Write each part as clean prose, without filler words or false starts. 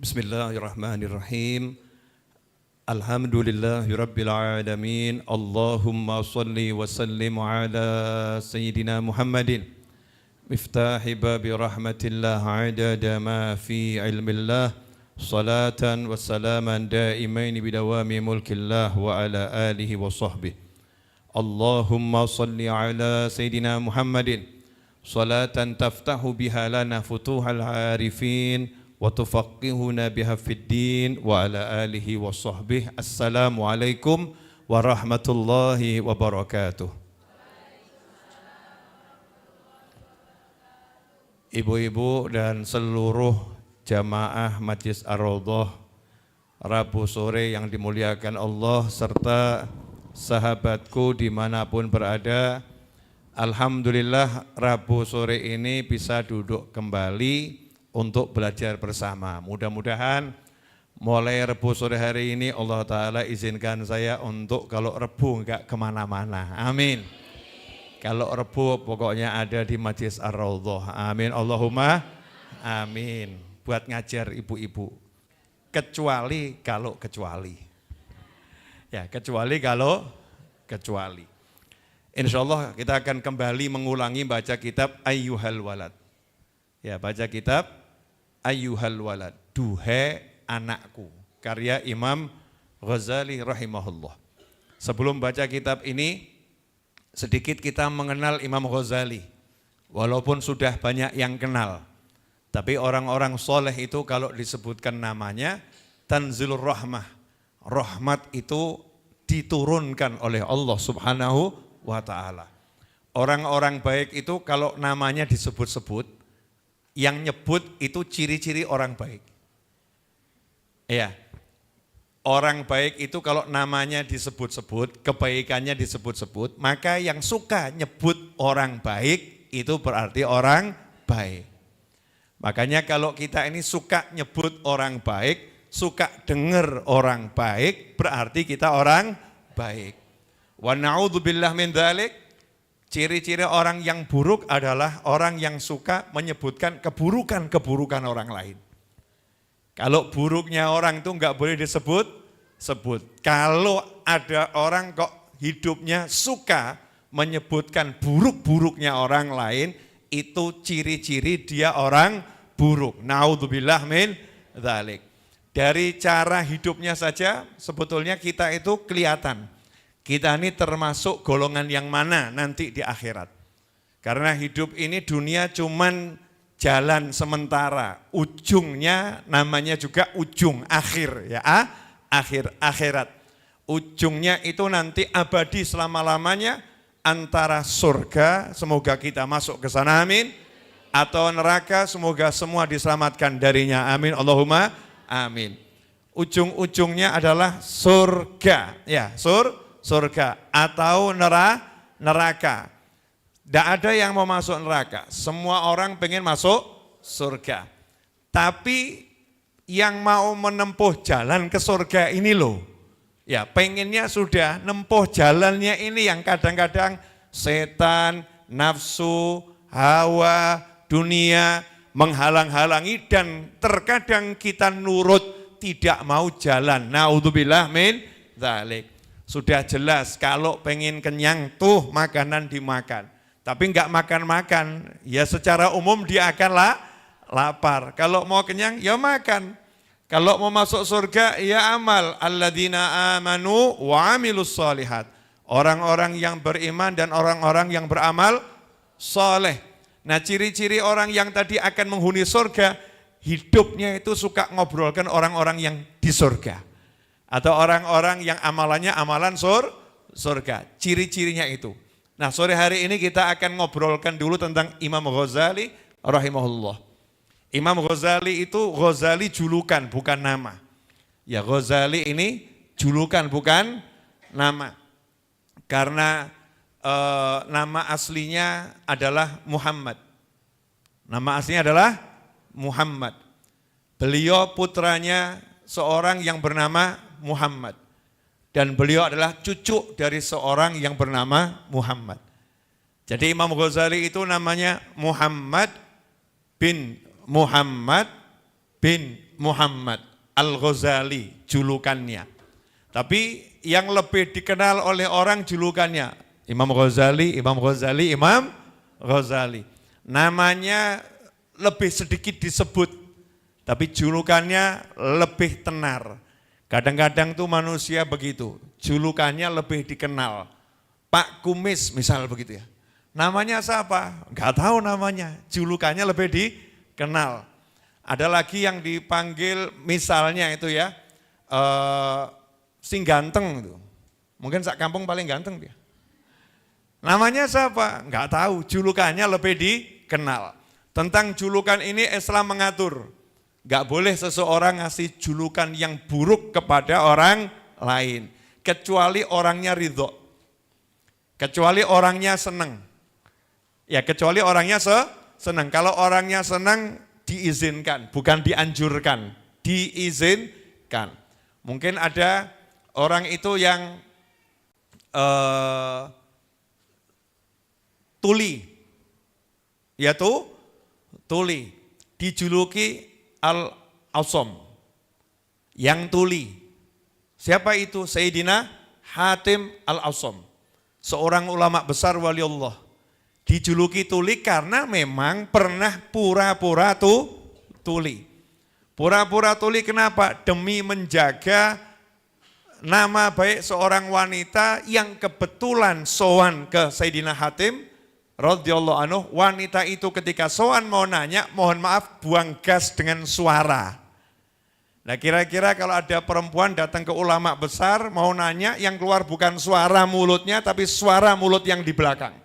Bismillahirrahmanirrahim. Alhamdulillahirabbil alamin. Allahumma shalli wa sallim ala sayyidina Muhammadin miftahi babi rahmatillah adada ma fi ilmillah salatan wa salaman daimaini bidawami mulkillah wa ala alihi wa sahbihi. Allahumma shalli ala sayyidina Muhammadin salatan taftahu biha lana futuhal arifin wa tufaqihuna biha fid din wa ala alihi wa sahbihi. Assalamualaikum warahmatullahi wabarakatuh. Ibu-ibu dan seluruh jamaah Majlis Ar-Raudhah Rabu sore yang dimuliakan Allah serta sahabatku dimanapun berada, alhamdulillah Rabu sore ini bisa duduk kembali untuk belajar bersama. Mudah-mudahan mulai Rabu sore hari ini Allah Ta'ala izinkan saya untuk kalau Rabu enggak kemana-mana. Amin. Kalau Rabu pokoknya ada di Majlis Ar-Raudhah. Amin. Allahumma amin. Buat ngajar ibu-ibu. Kecuali kalau kecuali. Ya, kecuali kalau kecuali. Insya Allah kita akan kembali mengulangi baca kitab Ayyuhal Walad. Ya, baca kitab Ayyuhal Walad, duhai anakku, karya Imam Ghazali rahimahullah. Sebelum baca kitab ini, sedikit kita mengenal Imam Ghazali. Walaupun sudah banyak yang kenal, tapi orang-orang soleh itu kalau disebutkan namanya, tanzilur rahmah. Rahmat itu diturunkan oleh Allah subhanahu wa ta'ala. Orang-orang baik itu kalau namanya disebut-sebut, yang nyebut itu ciri-ciri orang baik. Ya, orang baik itu kalau namanya disebut-sebut, kebaikannya disebut-sebut, maka yang suka nyebut orang baik itu berarti orang baik. Makanya kalau kita ini suka nyebut orang baik, suka dengar orang baik, berarti kita orang baik. Wa na'udzubillah min dzalik. Ciri-ciri orang yang buruk adalah orang yang suka menyebutkan keburukan-keburukan orang lain. Kalau buruknya orang itu enggak boleh disebut-sebut. Kalau ada orang kok hidupnya suka menyebutkan buruk-buruknya orang lain, itu ciri-ciri dia orang buruk. Naudzubillah min dzalik. Dari cara hidupnya saja sebetulnya kita itu kelihatan. Kita ini termasuk golongan yang mana nanti di akhirat. Karena hidup ini dunia cuman jalan sementara. Ujungnya namanya juga ujung, akhir ya. Akhirat. Ujungnya itu nanti abadi selama-lamanya antara surga, semoga kita masuk ke sana amin. Atau neraka, semoga semua diselamatkan darinya amin. Allahumma amin. Ujung-ujungnya adalah surga. Ya, surga atau neraka. Tidak ada yang mau masuk neraka. Semua orang pengen masuk surga. Tapi yang mau menempuh jalan ke surga ini loh. Ya pengennya sudah nempuh jalannya ini yang kadang-kadang setan, nafsu, hawa, dunia menghalang-halangi dan terkadang kita nurut tidak mau jalan. Naudzubillah min dzalik. Sudah jelas kalau pengen kenyang tuh makanan dimakan. Tapi enggak makan-makan, ya secara umum dia akan lapar. Kalau mau kenyang ya makan. Kalau mau masuk surga ya amal. Alladzina amanu wa amilus shalihat. Orang-orang yang beriman dan orang-orang yang beramal soleh. Nah ciri-ciri orang yang tadi akan menghuni surga, hidupnya itu suka ngobrolkan orang-orang yang di surga. Atau orang-orang yang amalannya amalan surga. Ciri-cirinya itu. Nah sore hari ini kita akan ngobrolkan dulu tentang Imam Ghazali rahimahullah. Imam Ghazali itu Ghazali julukan bukan nama. Ya Ghazali ini julukan bukan nama. Karena nama aslinya adalah Muhammad. Nama aslinya adalah Muhammad. Beliau putranya seorang yang bernama Muhammad. Dan beliau adalah cucu dari seorang yang bernama Muhammad. Jadi Imam Ghazali itu namanya Muhammad bin Muhammad Al-Ghazali julukannya. Tapi yang lebih dikenal oleh orang julukannya Imam Ghazali, Imam Ghazali, Imam Ghazali. Namanya lebih sedikit disebut, tapi julukannya lebih tenar. Kadang-kadang tuh manusia begitu, julukannya lebih dikenal. Pak Kumis misal begitu ya. Namanya siapa? Enggak tahu namanya, julukannya lebih dikenal. Ada lagi yang dipanggil misalnya itu ya, sing ganteng itu. Mungkin sak kampung paling ganteng dia. Namanya siapa? Enggak tahu, julukannya lebih dikenal. Tentang julukan ini Islam mengatur. Enggak boleh seseorang ngasih julukan yang buruk kepada orang lain. Kecuali orangnya ridho. Kecuali orangnya senang. Ya kecuali orangnya senang. Kalau orangnya senang diizinkan, bukan dianjurkan. Diizinkan. Mungkin ada orang itu yang tuli, yaitu tuli, dijuluki Al-Awsom, yang tuli. Siapa itu? Sayyidina Hatim Al-Awsom, seorang ulama besar wali Allah. Dijuluki tuli karena memang pernah pura-pura tuli. Pura-pura tuli kenapa? Demi menjaga nama baik seorang wanita yang kebetulan sowan ke Sayyidina Hatim radhiyallahu anhu. Wanita itu ketika sowan mau nanya, mohon maaf buang gas dengan suara. Nah kira-kira kalau ada perempuan datang ke ulama besar mau nanya, yang keluar bukan suara mulutnya tapi suara mulut yang di belakang.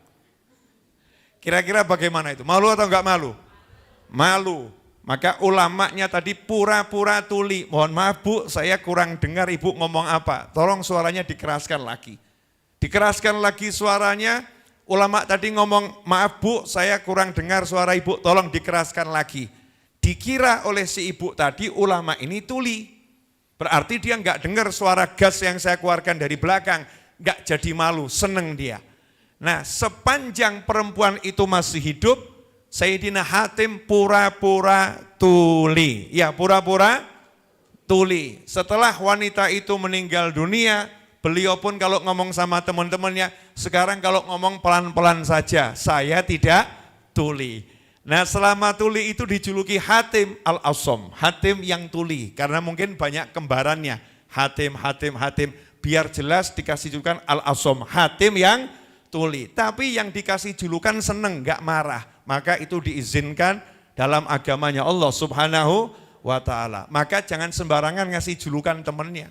Kira-kira bagaimana itu? Malu atau enggak malu? Malu. Maka ulamanya tadi pura-pura tuli. Mohon maaf Bu, saya kurang dengar Ibu ngomong apa. Tolong suaranya dikeraskan lagi. Dikeraskan lagi suaranya. Ulama tadi ngomong, maaf Bu, saya kurang dengar suara Ibu, tolong dikeraskan lagi. Dikira oleh si ibu tadi ulama ini tuli. Berarti dia enggak dengar suara gas yang saya keluarkan dari belakang. Enggak jadi malu, seneng dia. Nah sepanjang perempuan itu masih hidup, Sayyidina Hatim pura-pura tuli. Ya pura-pura tuli. Setelah wanita itu meninggal dunia, beliau pun kalau ngomong sama teman-temannya, sekarang kalau ngomong pelan-pelan saja, saya tidak tuli. Nah selama tuli itu dijuluki Hatim Al-Awsom, Hatim yang tuli. Karena mungkin banyak kembarannya, Hatim, Hatim, Hatim. Biar jelas dikasih julukan Al-Awsom, Hatim yang tuli. Tapi yang dikasih julukan seneng, gak marah. Maka itu diizinkan dalam agamanya Allah Subhanahu wa ta'ala. Maka jangan sembarangan ngasih julukan temennya.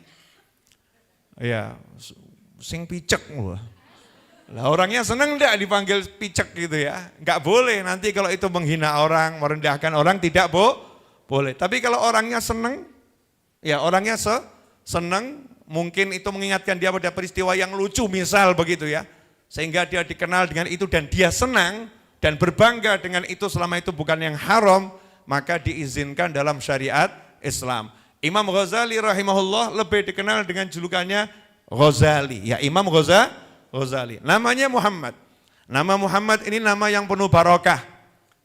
Ya, sing picek. Lah orangnya seneng enggak dipanggil picek gitu ya. Enggak boleh, nanti kalau itu menghina orang, merendahkan orang tidak boleh. Tapi kalau orangnya seneng, ya orangnya seneng, mungkin itu mengingatkan dia pada peristiwa yang lucu misal begitu ya. Sehingga dia dikenal dengan itu dan dia senang dan berbangga dengan itu selama itu bukan yang haram, maka diizinkan dalam syariat Islam. Imam Ghazali rahimahullah lebih dikenal dengan julukannya Ghazali. Ya Imam Ghazali. Namanya Muhammad. Nama Muhammad ini nama yang penuh barokah.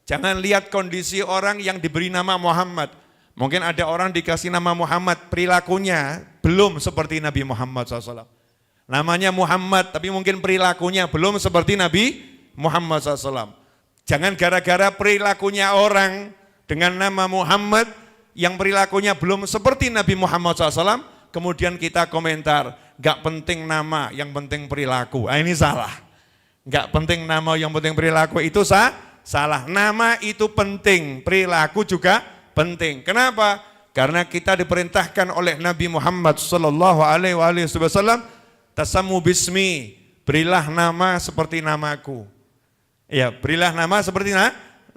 Jangan lihat kondisi orang yang diberi nama Muhammad. Mungkin ada orang dikasih nama Muhammad, perilakunya belum seperti Nabi Muhammad SAW. Namanya Muhammad, tapi mungkin perilakunya belum seperti Nabi Muhammad SAW. Jangan gara-gara perilakunya orang dengan nama Muhammad yang perilakunya belum seperti Nabi Muhammad SAW, kemudian kita komentar, gak penting nama, yang penting perilaku. Nah, ini salah. Gak penting nama, yang penting perilaku itu salah. Nama itu penting, perilaku juga penting. Kenapa? Karena kita diperintahkan oleh Nabi Muhammad SAW, tasamu bismi, berilah nama seperti namaku. Ya, berilah nama seperti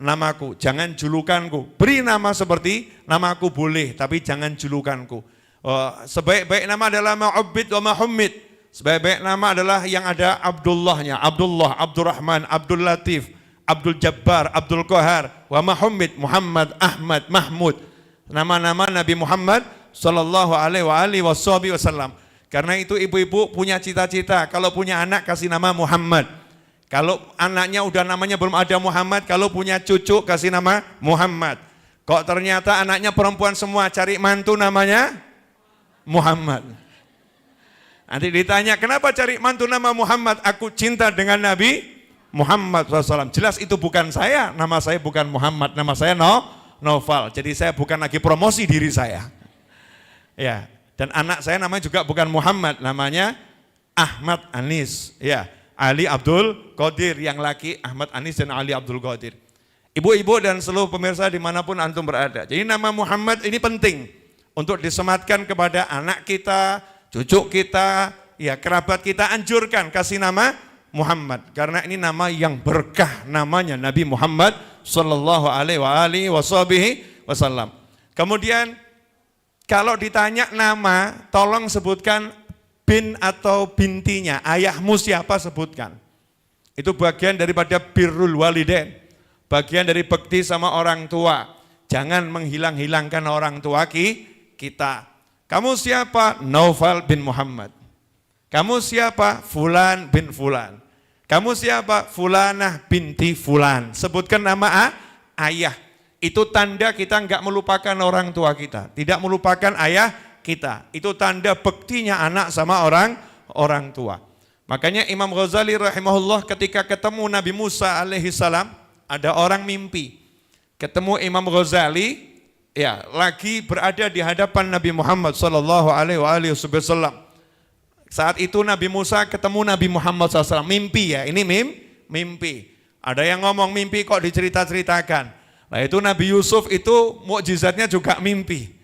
namaku, jangan julukanku. Beri nama seperti namaku boleh, tapi jangan julukanku. Sebaik-baik nama adalah Ma'ubbid wa Mahummid. Sebaik-baik nama adalah yang ada Abdullahnya, Abdullah, Abdurrahman, Abdul Latif, Abdul Jabbar, Abdul Qahar, wa Mahummid, Muhammad, Ahmad, Mahmud. Nama-nama Nabi Muhammad sallallahu alaihi wasallam. Karena itu ibu-ibu punya cita-cita, kalau punya anak kasih nama Muhammad. Kalau anaknya udah namanya belum ada Muhammad, kalau punya cucu kasih nama Muhammad. Kok ternyata anaknya perempuan semua, cari mantu namanya Muhammad. Nanti ditanya, kenapa cari mantu nama Muhammad? Aku cinta dengan Nabi Muhammad SAW. Jelas itu bukan saya, nama saya bukan Muhammad, nama saya Noval. Jadi saya bukan lagi promosi diri saya. Ya, dan anak saya namanya juga bukan Muhammad, namanya Ahmad Anis. Ya, Ali Abdul Qadir, yang laki Ahmad Anis dan Ali Abdul Qadir. Ibu-ibu dan seluruh pemirsa dimanapun antum berada. Jadi nama Muhammad ini penting untuk disematkan kepada anak kita, cucu kita, ya kerabat kita, anjurkan kasih nama Muhammad. Karena ini nama yang berkah, namanya Nabi Muhammad sallallahu alaihi wasallam. Kemudian kalau ditanya nama, tolong sebutkan bin atau bintinya, ayahmu siapa sebutkan. Itu bagian daripada birrul walidain. Bagian dari bekti sama orang tua. Jangan menghilang-hilangkan orang tua kita. Kamu siapa? Naufal bin Muhammad. Kamu siapa? Fulan bin Fulan. Kamu siapa? Fulanah binti Fulan. Sebutkan nama ayah. Itu tanda kita enggak melupakan orang tua kita. Tidak melupakan ayah kita. Itu tanda bektinya anak sama orang tua. Makanya Imam Ghazali rahimahullah ketika ketemu Nabi Musa alaihi salam, ada orang mimpi, ketemu Imam Ghazali, ya lagi berada di hadapan Nabi Muhammad sallallahu alaihi wasallam. Saat itu Nabi Musa ketemu Nabi Muhammad SAW, mimpi ya, ini mimpi. Ada yang ngomong mimpi kok dicerita-ceritakan. Nah itu Nabi Yusuf itu mukjizatnya juga mimpi.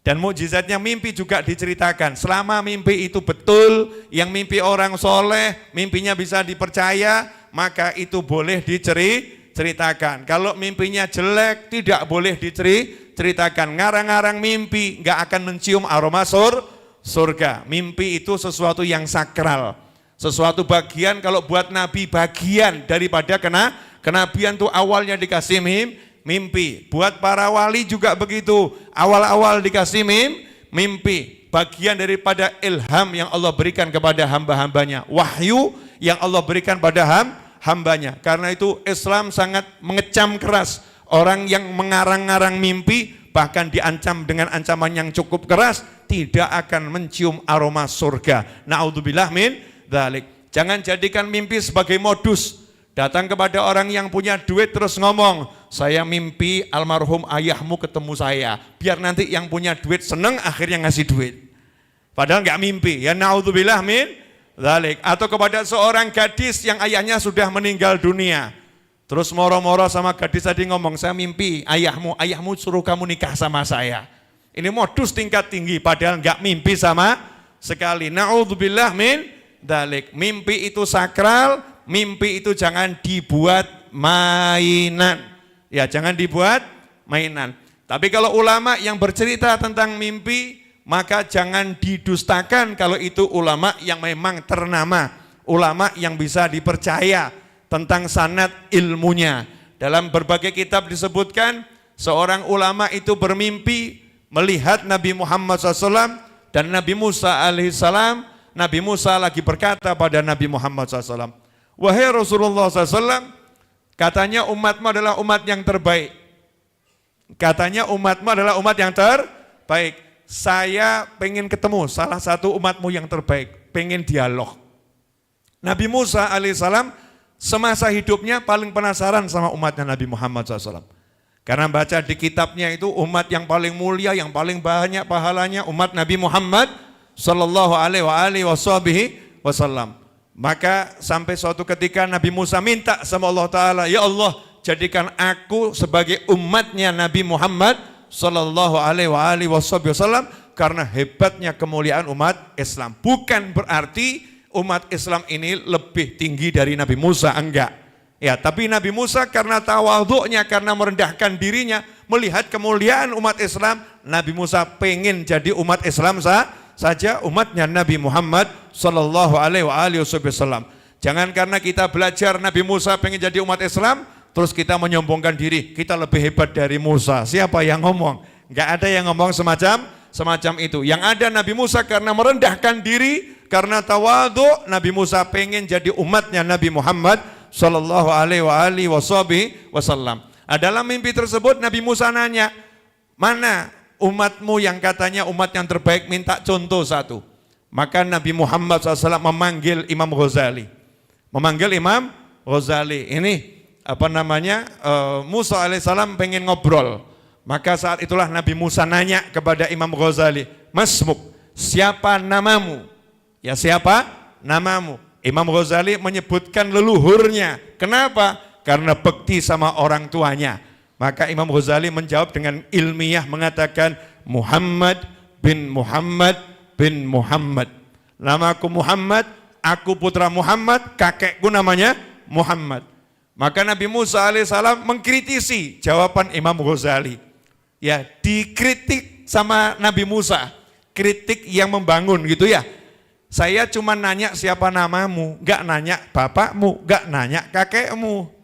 Dan mukjizatnya mimpi juga diceritakan. Selama mimpi itu betul, yang mimpi orang soleh, mimpinya bisa dipercaya, maka itu boleh diceritakan. Kalau mimpinya jelek, tidak boleh diceritakan. Ngarang-ngarang mimpi, nggak akan mencium aroma surga. Mimpi itu sesuatu yang sakral. Sesuatu bagian, kalau buat Nabi bagian daripada kenabian itu awalnya dikasih mimpi. Buat para wali juga begitu. Awal-awal dikasih mimpi. Bagian daripada ilham yang Allah berikan kepada hamba-hambanya. Wahyu yang Allah berikan pada hambanya. Karena itu Islam sangat mengecam keras orang yang mengarang-ngarang mimpi, bahkan diancam dengan ancaman yang cukup keras, tidak akan mencium aroma surga. Na'udzubillah min dzalik. Jangan jadikan mimpi sebagai modus. Datang kepada orang yang punya duit terus ngomong, saya mimpi almarhum ayahmu ketemu saya. Biar nanti yang punya duit seneng akhirnya ngasih duit. Padahal enggak mimpi. Ya na'udzubillah min dzalik. Atau kepada seorang gadis yang ayahnya sudah meninggal dunia. Terus moro-moro sama gadis tadi ngomong, saya mimpi ayahmu suruh kamu nikah sama saya. Ini modus tingkat tinggi, padahal enggak mimpi sama sekali. Na'udzubillah min dzalik. Mimpi itu sakral, mimpi itu jangan dibuat mainan. Ya, jangan dibuat mainan. Tapi kalau ulama yang bercerita tentang mimpi, maka jangan didustakan kalau itu ulama yang memang ternama, ulama yang bisa dipercaya tentang sanad ilmunya. Dalam berbagai kitab disebutkan, seorang ulama itu bermimpi melihat Nabi Muhammad SAW dan Nabi Musa alaihissalam. Nabi Musa lagi berkata pada Nabi Muhammad SAW, wahai Rasulullah SAW, katanya umatmu adalah umat yang terbaik. Katanya umatmu adalah umat yang terbaik. Saya pengen ketemu salah satu umatmu yang terbaik, pengen dialog. Nabi Musa alaihissalam semasa hidupnya paling penasaran sama umatnya Nabi Muhammad SAW. Karena baca di kitabnya itu umat yang paling mulia, yang paling banyak pahalanya umat Nabi Muhammad sallallahu alaihi wasallam. Maka sampai suatu ketika Nabi Musa minta sama Allah Ta'ala, ya Allah jadikan aku sebagai umatnya Nabi Muhammad sallallahu alaihi wasallam, karena hebatnya kemuliaan umat Islam. Bukan berarti umat Islam ini lebih tinggi dari Nabi Musa, enggak. Ya, tapi Nabi Musa karena tawadhu'nya, karena merendahkan dirinya, melihat kemuliaan umat Islam, Nabi Musa pengen jadi umat Islam saja, umatnya Nabi Muhammad sallallahu alaihi wasallam. Jangan karena kita belajar Nabi Musa pengen jadi umat Islam, terus kita menyombongkan diri, kita lebih hebat dari Musa. Siapa yang ngomong? Enggak ada yang ngomong semacam itu. Yang ada Nabi Musa karena merendahkan diri, karena tawadhu, Nabi Musa pengen jadi umatnya Nabi Muhammad sallallahu alaihi wasallam. Dalam mimpi tersebut Nabi Musa nanya, Mana umatmu yang katanya umat yang terbaik, minta contoh satu. Maka Nabi Muhammad SAW memanggil Imam Ghazali. Ini Musa alaihissalam pengen ngobrol. Maka saat itulah Nabi Musa nanya kepada Imam Ghazali, Masmuk, siapa namamu? Ya, siapa namamu? Imam Ghazali menyebutkan leluhurnya. Kenapa? Karena bekti sama orang tuanya. Maka Imam Ghazali menjawab dengan ilmiah mengatakan, Muhammad bin Muhammad bin Muhammad. Namaku Muhammad, aku putra Muhammad, kakekku namanya Muhammad. Maka Nabi Musa alaihissalam mengkritisi jawaban Imam Ghazali. Ya, dikritik sama Nabi Musa, kritik yang membangun gitu ya. Saya cuma nanya siapa namamu, gak nanya bapakmu, gak nanya kakekmu.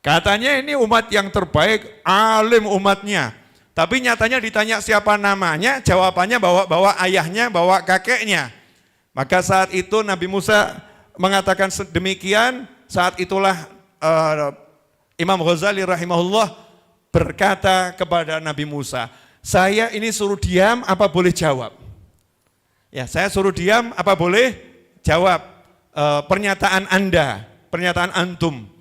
Katanya ini umat yang terbaik, alim umatnya. Tapi nyatanya ditanya siapa namanya, jawabannya bawa ayahnya, bawa kakeknya. Maka saat itu Nabi Musa mengatakan demikian, saat itulah Imam Ghazali rahimahullah berkata kepada Nabi Musa, saya ini suruh diam apa boleh jawab? Ya, saya suruh diam apa boleh jawab pernyataan Anda, pernyataan antum.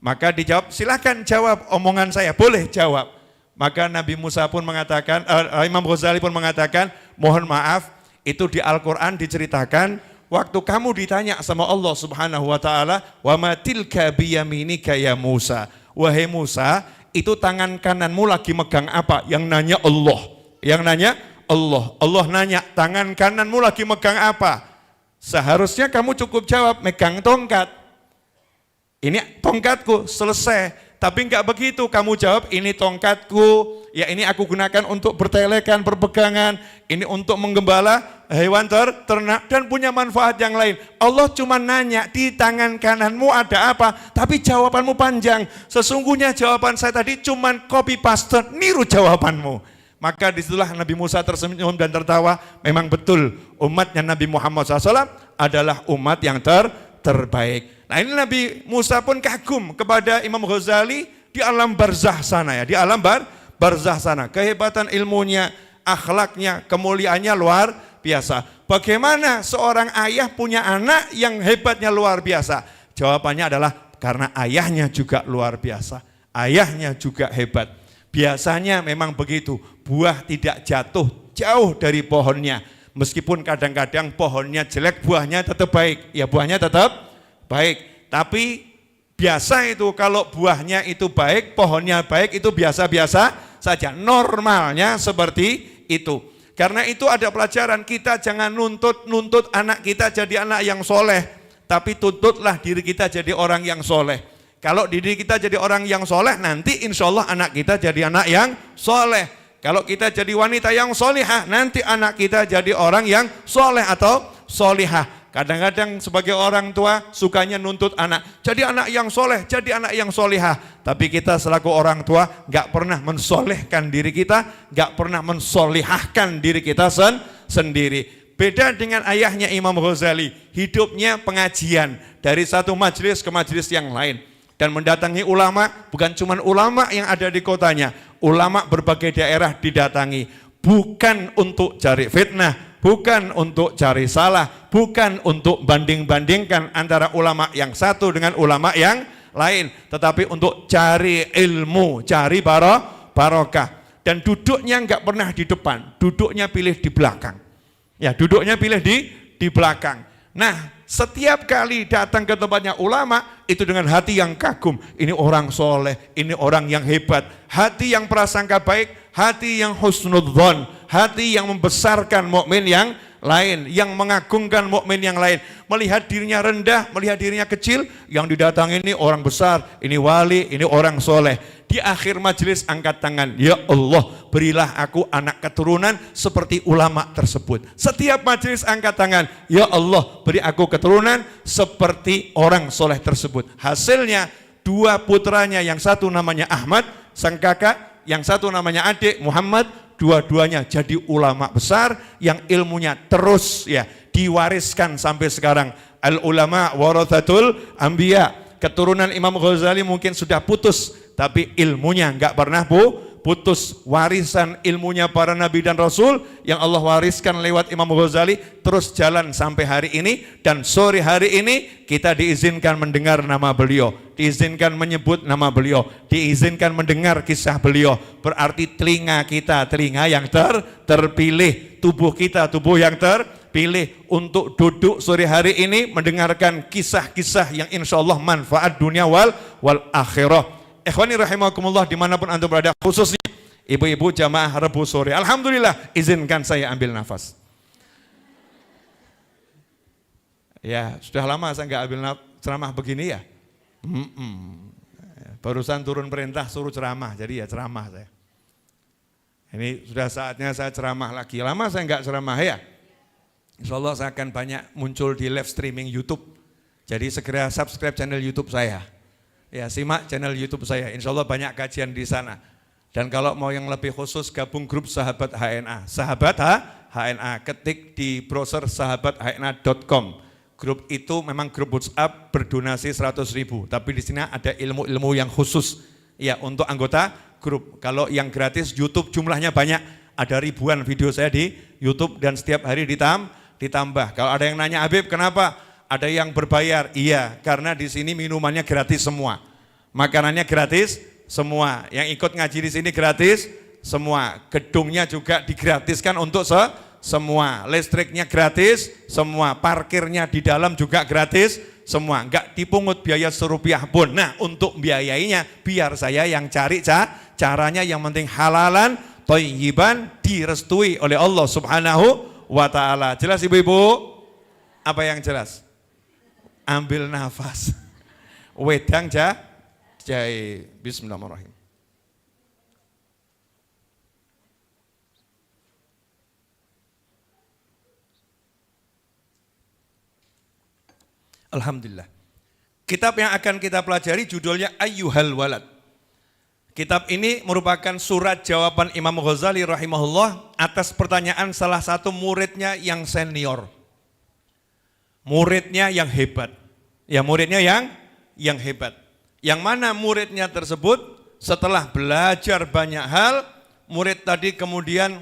Maka dijawab, silahkan jawab omongan saya, boleh jawab. Maka Nabi Musa pun mengatakan, Imam Ghazali pun mengatakan, mohon maaf, itu di Al-Quran diceritakan, waktu kamu ditanya sama Allah Subhanahu Wa Taala, wa ma tilka biyaminika ya Musa, wahai Musa, itu tangan kananmu lagi megang apa? Yang nanya Allah, Allah nanya, tangan kananmu lagi megang apa? Seharusnya kamu cukup jawab, megang tongkat. Ini tongkatku, selesai. Tapi enggak begitu, kamu jawab ini tongkatku, ya ini aku gunakan untuk bertelekan, berpegangan, ini untuk menggembala hewan ternak dan punya manfaat yang lain. Allah cuma nanya, di tangan kananmu ada apa? Tapi jawabanmu panjang. Sesungguhnya jawaban saya tadi cuma copy paste, niru jawabanmu. Maka disitulah Nabi Musa tersenyum dan tertawa. Memang betul umatnya Nabi Muhammad SAW adalah umat yang terbaik. Nah ini Nabi Musa pun kagum kepada Imam Ghazali di alam barzah sana ya, di alam barzah sana. Kehebatan ilmunya, akhlaknya, kemuliaannya luar biasa. Bagaimana seorang ayah punya anak yang hebatnya luar biasa? Jawabannya adalah karena ayahnya juga luar biasa. Ayahnya juga hebat. Biasanya memang begitu, buah tidak jatuh jauh dari pohonnya. Meskipun kadang-kadang pohonnya jelek, buahnya tetap baik. Ya buahnya tetap baik, tapi biasa itu kalau buahnya itu baik, pohonnya baik, itu biasa-biasa saja. Normalnya seperti itu. Karena itu ada pelajaran, kita jangan nuntut anak kita jadi anak yang soleh, tapi tuntutlah diri kita jadi orang yang soleh. Kalau diri kita jadi orang yang soleh, nanti insya Allah anak kita jadi anak yang soleh. Kalau kita jadi wanita yang solihah, nanti anak kita jadi orang yang soleh atau solihah. Kadang-kadang sebagai orang tua sukanya nuntut anak, jadi anak yang soleh, jadi anak yang solihah. Tapi kita selaku orang tua gak pernah mensolehkan diri kita, gak pernah mensolihahkan diri kita sendiri. Beda dengan ayahnya Imam Ghazali, hidupnya pengajian dari satu majelis ke majelis yang lain. Dan mendatangi ulama, bukan cuma ulama yang ada di kotanya, ulama berbagai daerah didatangi. Bukan untuk cari fitnah, bukan untuk cari salah, bukan untuk banding-bandingkan antara ulama yang satu dengan ulama yang lain, tetapi untuk cari ilmu, cari barokah. Dan duduknya enggak pernah di depan, duduknya pilih di belakang. Ya, duduknya pilih di belakang. Nah, setiap kali datang ke tempatnya ulama, itu dengan hati yang kagum. Ini orang soleh, ini orang yang hebat. Hati yang prasangka baik, hati yang husnudzon, hati yang membesarkan mukmin yang lain, yang mengagungkan mukmin yang lain. Melihat dirinya rendah, melihat dirinya kecil, yang didatangi ini orang besar, ini wali, ini orang soleh. Di akhir majelis angkat tangan, ya Allah berilah aku anak keturunan seperti ulama tersebut. Setiap majelis angkat tangan, ya Allah beri aku keturunan seperti orang soleh tersebut. Hasilnya dua putranya, yang satu namanya Ahmad sang kakak, yang satu namanya adik Muhammad, dua-duanya jadi ulama besar yang ilmunya terus ya diwariskan sampai sekarang. Al ulama warathatul anbiya. Keturunan Imam Ghazali mungkin sudah putus, tapi ilmunya enggak pernah putus warisan ilmunya para nabi dan rasul yang Allah wariskan lewat Imam Ghazali, terus jalan sampai hari ini. Dan sore hari ini kita diizinkan mendengar nama beliau, diizinkan menyebut nama beliau, diizinkan mendengar kisah beliau. Berarti telinga kita telinga yang terpilih, tubuh kita tubuh yang terpilih untuk duduk sore hari ini mendengarkan kisah-kisah yang insya Allah manfaat dunia wal akhirah. Ikhwani rahimakumullah dimanapun antum berada, khususnya ibu-ibu jamaah Rebu sore. Alhamdulillah, izinkan saya ambil nafas. Ya, sudah lama saya nggak ambil ceramah begini ya. Barusan turun perintah suruh ceramah, jadi ya ceramah saya. Ini sudah saatnya saya ceramah lagi. Lama saya nggak ceramah ya. Insya Allah saya akan banyak muncul di live streaming YouTube. Jadi segera subscribe channel YouTube saya. Ya, simak channel YouTube saya, insya Allah banyak kajian di sana. Dan kalau mau yang lebih khusus, gabung grup Sahabat HNA. Sahabat HNA, ketik di browser sahabathna.com. Grup itu memang grup WhatsApp berdonasi 100.000, tapi di sini ada ilmu-ilmu yang khusus ya untuk anggota grup. Kalau yang gratis YouTube jumlahnya banyak, ada ribuan video saya di YouTube dan setiap hari ditambah. Kalau ada yang nanya, Habib kenapa? Ada yang berbayar, iya, karena di sini minumannya gratis semua, makanannya gratis semua, yang ikut ngaji di sini gratis semua, gedungnya juga digratiskan untuk semua, listriknya gratis semua, parkirnya di dalam juga gratis semua, enggak dipungut biaya serupiah pun. Nah, untuk biayainya biar saya yang cari caranya, yang penting halalan, thayyiban, direstui oleh Allah Subhanahu wa ta'ala. Jelas ibu-ibu? Apa yang jelas? Ambil nafas, wedang jahe. Bismillahirrahmanirrahim. Alhamdulillah. Kitab yang akan kita pelajari judulnya Ayyuhal Walad. Kitab ini merupakan surat jawaban Imam Ghazali rahimahullah atas pertanyaan salah satu muridnya yang senior. Muridnya yang hebat, ya muridnya yang hebat. Yang mana muridnya tersebut setelah belajar banyak hal, murid tadi kemudian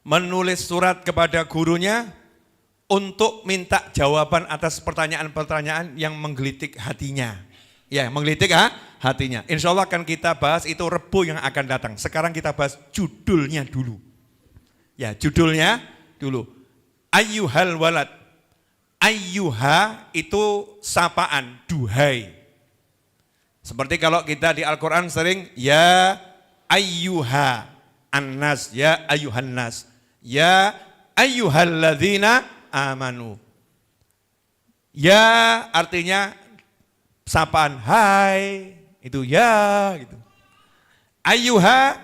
menulis surat kepada gurunya untuk minta jawaban atas pertanyaan-pertanyaan yang menggelitik hatinya. Ya, menggelitik hatinya. Insya Allah akan kita bahas itu Rebu yang akan datang. Sekarang kita bahas judulnya dulu. Ya, judulnya dulu. Ayyuhal Walad. Ayyuha itu sapaan, duhai. Seperti kalau kita di Al-Quran sering, ya ayyuha annas, ya ayyuhan nas, ya ayyuhalladzina amanu. Ya artinya sapaan, hai, itu ya gitu. Ayyuha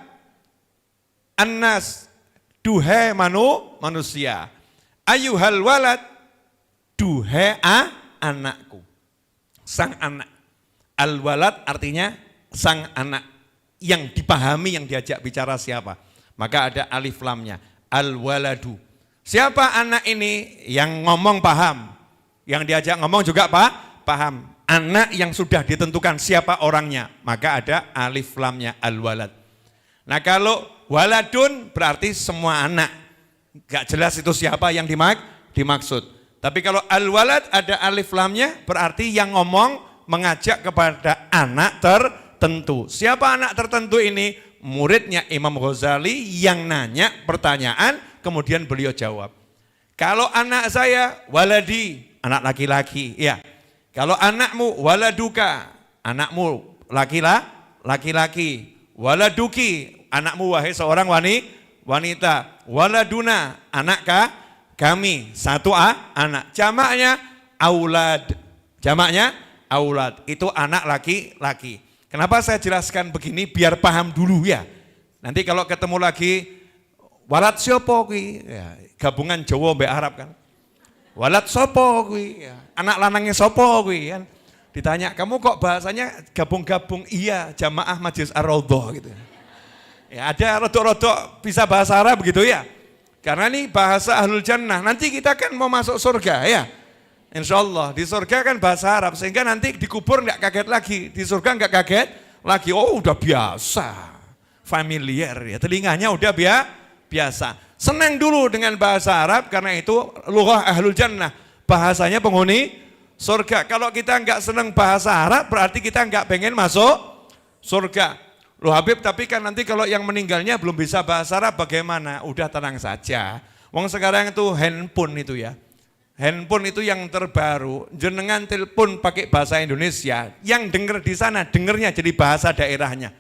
annas, duhai manusia. Ayyuhal walad, duhai anakku, sang anak. Al-walad artinya sang anak, yang dipahami, yang diajak bicara siapa. Maka ada alif lamnya, al-waladu. Siapa anak ini? Yang ngomong paham, yang diajak ngomong juga paham. Anak yang sudah ditentukan siapa orangnya, maka ada alif lamnya, al-walad. Nah kalau waladun berarti semua anak, gak jelas itu siapa yang dimaksud. Tapi kalau al-walad ada alif lamnya, berarti yang ngomong mengajak kepada anak tertentu. Siapa anak tertentu ini? Muridnya Imam Ghazali yang nanya pertanyaan, kemudian beliau jawab. Kalau anak saya, waladi, anak laki-laki, ya. Kalau anakmu, waladuka, anakmu laki-laki, waladuki, anakmu wahai seorang wanita, waladuna, anak kami, satu anak. Jamaknya aulad. Jamaknya aulad. Itu anak laki-laki. Kenapa saya jelaskan begini? Biar paham dulu ya. Nanti kalau ketemu lagi, walad sopo kuwi? Ya, gabungan Jawa mbek Arab kan. Walad sopo kuwi? Ya, anak lanangnya sopo kuwi kan. Ditanya, kamu kok bahasanya gabung-gabung? Iya, jamaah Majlis Ar-Raudhah gitu. Ya, ada rodok-rodok bisa bahasa Arab begitu ya. Karena ini bahasa Ahlul Jannah, nanti kita kan mau masuk surga ya. Insya Allah, di surga kan bahasa Arab, sehingga nanti dikubur nggak kaget lagi, di surga nggak kaget lagi, oh udah biasa. familiar ya, telinganya udah biasa. Senang dulu dengan bahasa Arab karena itu lughah ahlul jannah, bahasanya penghuni surga. Kalau kita enggak senang bahasa Arab berarti kita enggak pengen masuk surga. Loh Habib, tapi kan nanti kalau yang meninggalnya belum bisa bahasa Arab bagaimana? Udah tenang saja. Wong sekarang itu handphone itu ya. Handphone itu yang terbaru, jenengan telepon pakai bahasa Indonesia, yang dengar di sana dengernya jadi bahasa daerahnya.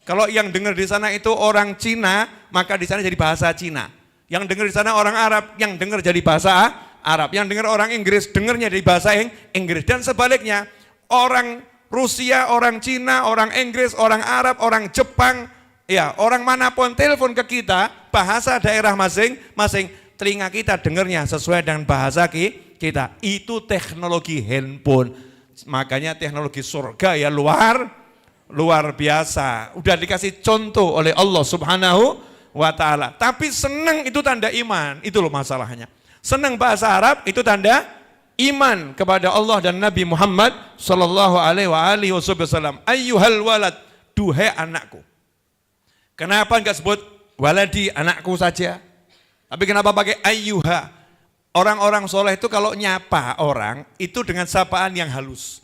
Kalau yang dengar di sana itu orang Cina, maka di sana jadi bahasa Cina. Yang dengar di sana orang Arab, yang dengar jadi bahasa Arab. Yang dengar orang Inggris, dengarnya jadi bahasa Inggris. Dan sebaliknya, orang Rusia, orang Cina, orang Inggris, orang Arab, orang Jepang, ya orang manapun telepon ke kita, bahasa daerah masing-masing, telinga kita dengarnya sesuai dengan bahasa kita. Itu teknologi handphone. Makanya teknologi surga ya luar biasa. Udah dikasih contoh oleh Allah Subhanahu wa ta'ala. Tapi senang itu tanda iman. Itu loh masalahnya. Senang bahasa Arab itu tanda iman kepada Allah dan Nabi Muhammad sallallahu alaihi wasallam. Ayyuhal walad, duhai anakku. Kenapa enggak sebut waladi, anakku saja? Tapi kenapa pakai ayyuha? Orang-orang soleh itu kalau nyapa orang itu dengan sapaan yang halus.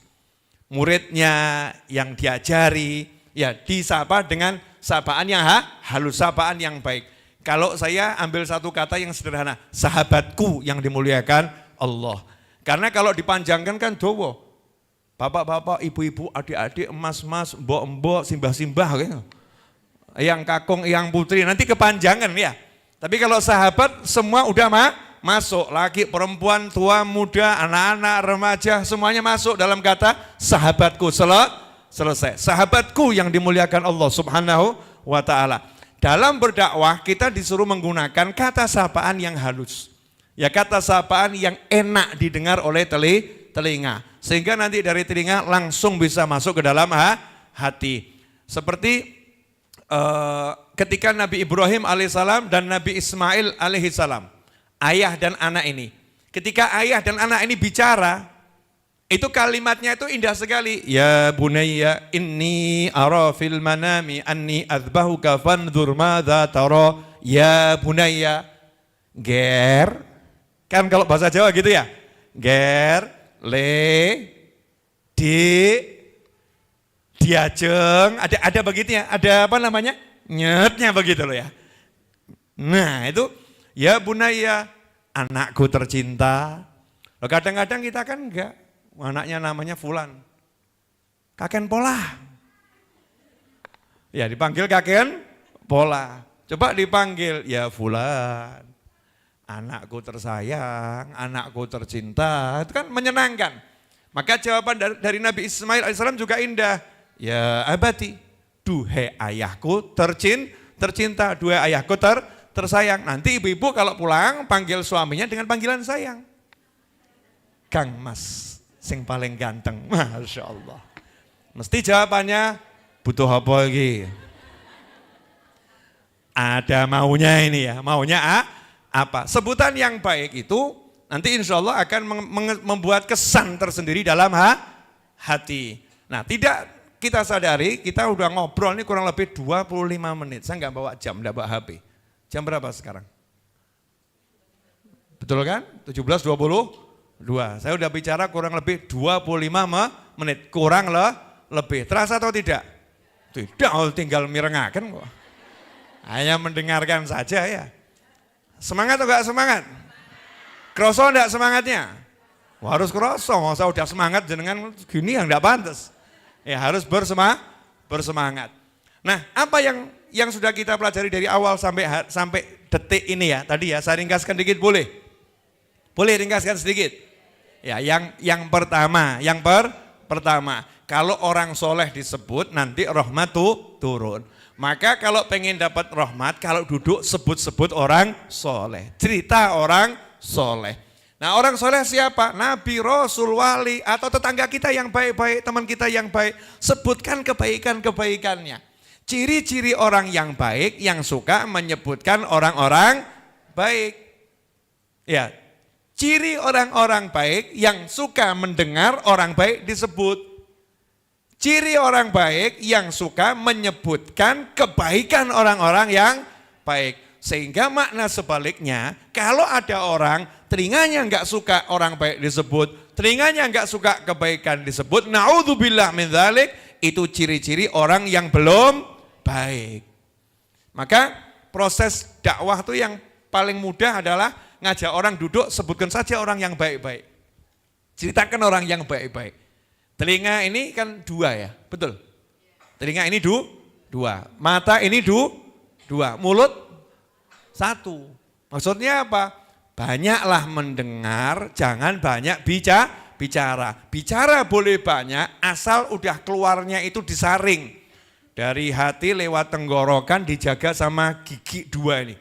Muridnya yang diajari ya disapa dengan sapaan yang halus, sapaan yang baik. Kalau saya ambil satu kata yang sederhana, sahabatku yang dimuliakan Allah. Karena kalau dipanjangkan kan dowo. Bapak-bapak, ibu-ibu, adik-adik, emas-emas, mbok-mbok, simbah-simbah gitu. Yang kakung, yang putri, nanti kepanjangan ya. Tapi kalau sahabat semua udah masuk, laki, perempuan, tua, muda, anak-anak, remaja, semuanya masuk dalam kata sahabatku. Selesai. Sahabatku yang dimuliakan Allah Subhanahu wa ta'ala. Dalam berdakwah kita disuruh menggunakan kata sapaan yang halus. Ya kata sapaan yang enak didengar oleh telinga. Sehingga nanti dari telinga langsung bisa masuk ke dalam hati. Seperti ketika Nabi Ibrahim alaihissalam dan Nabi Ismail alaihissalam, ayah dan anak ini. Ketika ayah dan anak ini bicara, itu kalimatnya itu indah sekali. Ya bunayya inni ara fil manami anni adzbahuka fanzur madza tara. Ya bunayya. Ger. Kan kalau bahasa Jawa gitu ya. Ger, le, di, diajeng, ada begitu ya, ada apa namanya, nyetnya begitu loh ya. Nah itu, ya bunaya, anakku tercinta. Loh, kadang-kadang kita kan enggak, anaknya namanya Fulan, kakek pola. Ya dipanggil kakek pola, coba dipanggil, ya Fulan, anakku tersayang, anakku tercinta, itu kan menyenangkan. Maka jawaban dari Nabi Ismail AS juga indah. Ya abati, duhai ayahku tercinta, duhai ayahku tersayang. Nanti ibu-ibu kalau pulang panggil suaminya dengan panggilan sayang. Kang Mas, sing paling ganteng, Masya Allah. Mesti jawabannya butuh apa lagi? Ada maunya ini ya, maunya apa? Sebutan yang baik itu nanti insya Allah akan membuat kesan tersendiri dalam hati. Nah tidak kita sadari, kita udah ngobrol ini kurang lebih 25 menit. Saya nggak bawa jam, nggak bawa HP. Jam berapa sekarang? Betul kan? 17.22. Saya udah bicara kurang lebih 25 menit. Kurang lebih. Terasa atau tidak? Tidak, tinggal mirengaken kok. Hanya mendengarkan saja ya. Semangat atau enggak semangat? Kroso enggak semangatnya? Wah, harus kroso, masa udah semangat jenengan gini yang enggak pantas. Ya harus bersemangat. Nah, apa yang sudah kita pelajari dari awal sampai detik ini ya, tadi ya, saya ringkaskan sedikit boleh? Boleh ringkaskan sedikit? Ya, yang pertama, pertama, kalau orang soleh disebut nanti rahmat turun. Maka kalau pengen dapat rahmat, kalau duduk sebut-sebut orang soleh, cerita orang soleh. Nah orang soleh siapa? Nabi, Rasul, Wali, atau tetangga kita yang baik-baik, teman kita yang baik. Sebutkan kebaikan-kebaikannya. Ciri-ciri orang yang baik yang suka menyebutkan orang-orang baik. Ya, ciri orang-orang baik yang suka mendengar orang baik disebut. Ciri orang baik yang suka menyebutkan kebaikan orang-orang yang baik. Sehingga makna sebaliknya, kalau ada orang telinganya enggak suka orang baik disebut, telinganya enggak suka kebaikan disebut, naudzubillah min dzalik, itu ciri-ciri orang yang belum baik. Maka proses dakwah itu yang paling mudah adalah ngajak orang duduk, sebutkan saja orang yang baik-baik. Ceritakan orang yang baik-baik. Telinga ini kan dua ya, betul? Telinga ini dua, mata ini dua, mulut satu. Maksudnya apa? Banyaklah mendengar, jangan banyak bicara. Bicara boleh banyak, asal udah keluarnya itu disaring. Dari hati lewat tenggorokan dijaga sama gigi dua ini.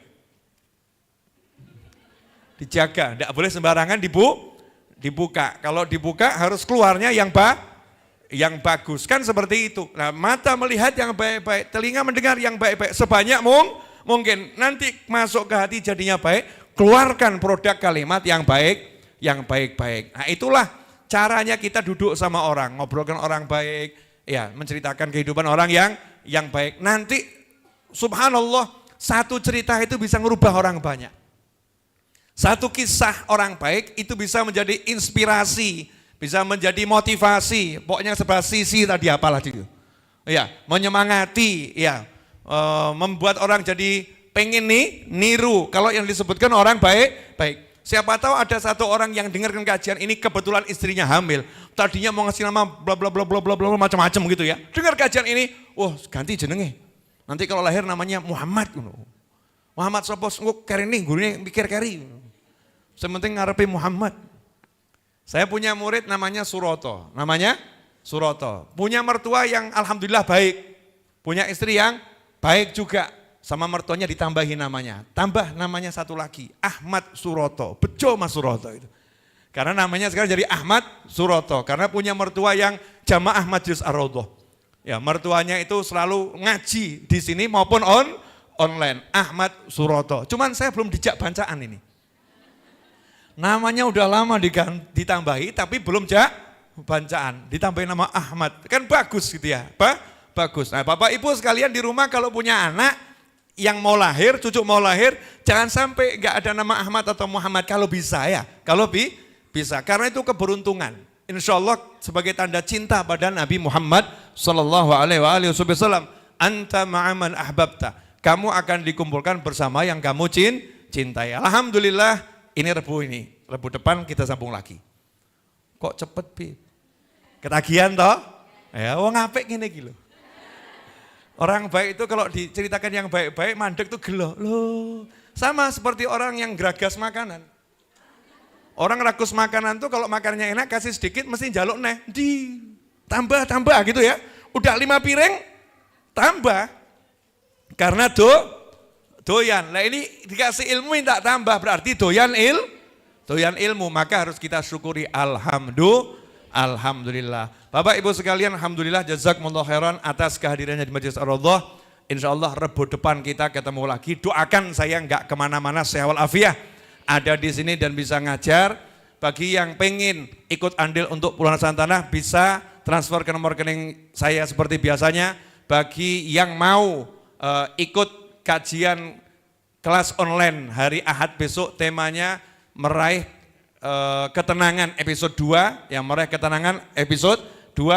Dijaga, tidak boleh sembarangan dibuka. Kalau dibuka harus keluarnya yang bagus, kan seperti itu. Nah, mata melihat yang baik-baik, telinga mendengar yang baik-baik, sebanyak mungkin. Nanti masuk ke hati jadinya baik, keluarkan produk kalimat yang baik-baik. Nah, itulah caranya kita duduk sama orang, ngobrolkan orang baik, ya, menceritakan kehidupan orang yang baik. Nanti subhanallah, satu cerita itu bisa merubah orang banyak. Satu kisah orang baik itu bisa menjadi inspirasi, bisa menjadi motivasi. Pokoknya sebelah sisi tadi apalah itu. Ya, menyemangati, ya, membuat orang jadi pengen niru. Kalau yang disebutkan orang baik. Siapa tahu ada satu orang yang dengarkan kajian ini kebetulan istrinya hamil. Tadinya mau ngasih nama bla bla bla bla bla bla macam-macam gitu ya. Dengar kajian ini, ganti jenenge. Nanti kalau lahir namanya Muhammad. Muhammad sapa kari ini gurune mikir kari. Sementing ngarepe Muhammad. Saya punya murid namanya Suroto. Punya mertua yang alhamdulillah baik. Punya istri yang baik juga. Sama mertuanya ditambahi namanya. Tambah namanya satu lagi, Ahmad Suroto. Bejo Mas Suroto itu. Karena namanya sekarang jadi Ahmad Suroto. Karena punya mertua yang jamaah Majelis Ar-Raudhah. Ya, mertuanya itu selalu ngaji di sini maupun online. Ahmad Suroto. Cuman saya belum dijak bancaan ini. Namanya udah lama ditambahi tapi belum bancaan. Ditambahi nama Ahmad. Kan bagus gitu ya. Bagus. Nah, Bapak Ibu sekalian di rumah kalau punya anak yang mau lahir, cucu mau lahir, jangan sampai enggak ada nama Ahmad atau Muhammad kalau bisa ya. Kalau bisa. Karena itu keberuntungan. Insya Allah sebagai tanda cinta pada Nabi Muhammad sallallahu alaihi wasallam, anta ma'aman ahbabta. Kamu akan dikumpulkan bersama yang kamu cintai. Alhamdulillah. Ini Rebu depan kita sambung lagi. Kok cepet, Bib? Ketagihan toh? Ya, wong apik ngene iki lho. Orang baik itu kalau diceritakan yang baik-baik mandek tuh gelo. Loh, sama seperti orang yang geragas makanan. Orang rakus makanan tuh kalau makanannya enak kasih sedikit mesti njaluk neh. Tambah gitu ya. Udah 5 piring tambah. Karena doyan. Nah ini dikasih ilmu minta tambah berarti doyan ilmu, maka harus kita syukuri alhamdulillah. Bapak Ibu sekalian, alhamdulillah jazakumullah khairan atas kehadirannya di Majelis Ar-Raudhah. Insyaallah Rebu depan kita ketemu lagi. Doakan saya enggak kemana-mana, sehat walafiat. Ada di sini dan bisa ngajar. Bagi yang pengen ikut andil untuk Puluhan Santana bisa transfer ke nomor rekening saya seperti biasanya. Bagi yang mau ikut kajian kelas online hari Ahad besok, temanya meraih ketenangan episode 2, yang meraih ketenangan episode 2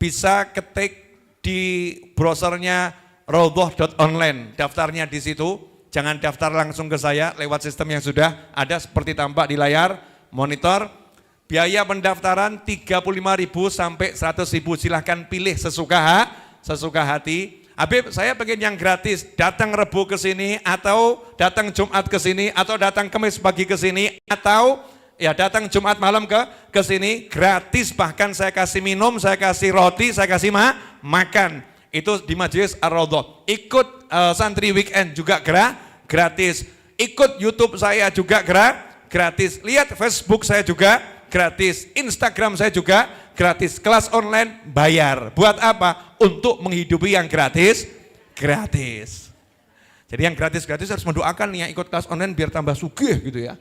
bisa ketik di browsernya raudhah.online, daftarnya di situ, jangan daftar langsung ke saya lewat sistem yang sudah ada seperti tampak di layar monitor. Biaya pendaftaran 35.000 sampai 100.000, silahkan pilih sesuka hati. Habib, saya pengen yang gratis, datang Rebu ke sini atau datang Jumat ke sini atau datang Kamis pagi ke sini atau ya datang Jumat malam ke sini gratis, bahkan saya kasih minum, saya kasih roti, saya kasih makan. Itu di Majelis Ar-Raudhah. Ikut santri weekend juga gratis. Ikut YouTube saya juga gratis. Lihat Facebook saya juga gratis. Instagram saya juga gratis. Kelas online bayar. Buat apa? Untuk menghidupi yang gratis. Jadi yang gratis harus mendoakan nih yang ikut kelas online biar tambah sugih gitu ya.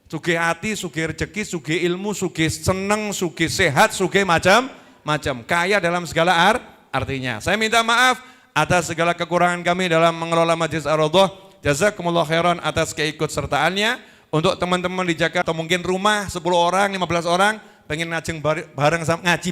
Sugih hati, sugih rezeki, sugih ilmu, sugih seneng, sugih sehat, sugih macam. Kaya dalam segala artinya. Saya minta maaf atas segala kekurangan kami dalam mengelola Majlis Ar-Raudhah. Jazakumullah khairan atas keikutsertaannya. Untuk teman-teman di Jakarta atau mungkin rumah 10 orang, 15 orang pengen ngaji bareng sama ngaji